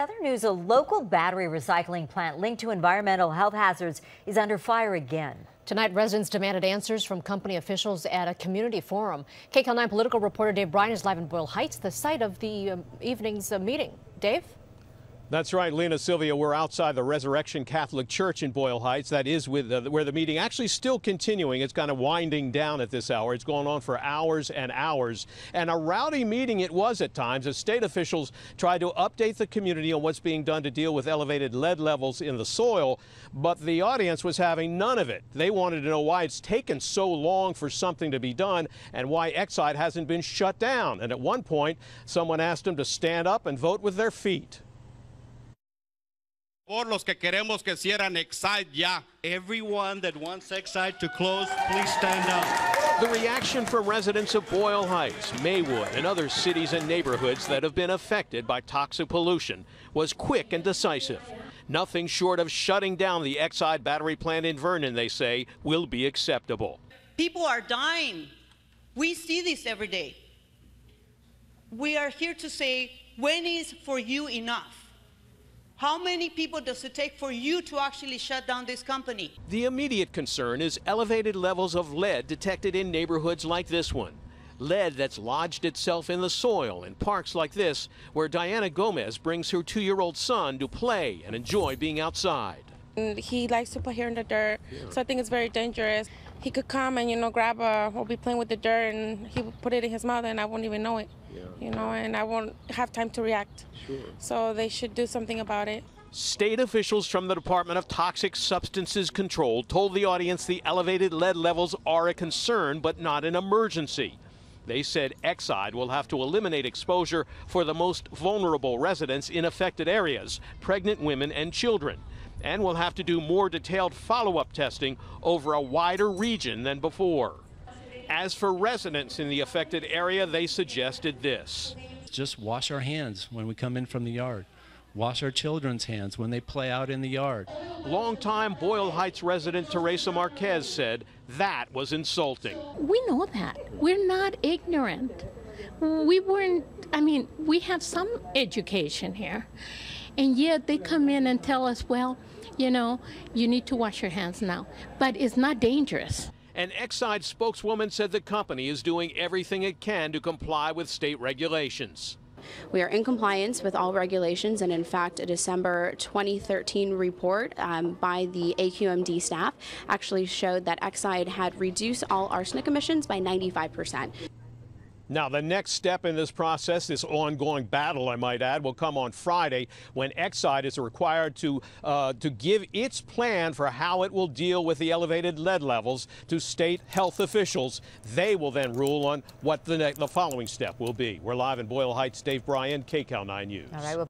Other news, a local battery recycling plant linked to environmental health hazards is under fire again. Tonight, residents demanded answers from company officials at a community forum. KCAL9 political reporter Bryan is live in Boyle Heights, the site of the evening's meeting. Dave? That's right, Lena, Sylvia, we're outside the Resurrection Catholic Church in Boyle Heights. That is where the meeting actually still continuing. It's kind of winding down at this hour. It's gone on for hours and hours. And a rowdy meeting it was at times as state officials tried to update the community on what's being done to deal with elevated lead levels in the soil. But the audience was having none of it. They wanted to know why it's taken so long for something to be done and why Exide hasn't been shut down. And at one point, someone asked them to stand up and vote with their feet. Por los que queremos que cierran Exide ya. Everyone that wants Exide to close, please stand up. The reaction from residents of Boyle Heights, Maywood, and other cities and neighborhoods that have been affected by toxic pollution was quick and decisive. Nothing short of shutting down the Exide battery plant in Vernon, they say, will be acceptable. People are dying. We see this every day. We are here to say, when is for you enough? How many people does it take for you to actually shut down this company? The immediate concern is elevated levels of lead detected in neighborhoods like this one. Lead that's lodged itself in the soil in parks like this, where Diana Gomez brings her 2-year-old son to play and enjoy being outside. He likes to play here in the dirt, so I think it's very dangerous. He could come and, grab we'll be playing with the dirt, and he would put it in his mouth, and I won't even know it, and I won't have time to react. Sure. So they should do something about it. State officials from the Department of Toxic Substances Control told the audience the elevated lead levels are a concern, but not an emergency. They said Exide will have to eliminate exposure for the most vulnerable residents in affected areas, pregnant women and children, and will have to do more detailed follow-up testing over a wider region than before. As for residents in the affected area, they suggested this. Just wash our hands when we come in from the yard. Wash our children's hands when they play out in the yard. Longtime Boyle Heights resident Teresa Marquez said that was insulting. We know that. We're not ignorant. We have some education here. And yet they come in and tell us, well, you need to wash your hands now. But it's not dangerous. An Exide spokeswoman said the company is doing everything it can to comply with state regulations. We are in compliance with all regulations, and in fact, a December 2013 report by the AQMD staff actually showed that Exide had reduced all arsenic emissions by 95%. Now, the next step in this process, this ongoing battle, I might add, will come on Friday when Exide is required to give its plan for how it will deal with the elevated lead levels to state health officials. They will then rule on what the following step will be. We're live in Boyle Heights. Dave Bryan, KCAL9 News. All right.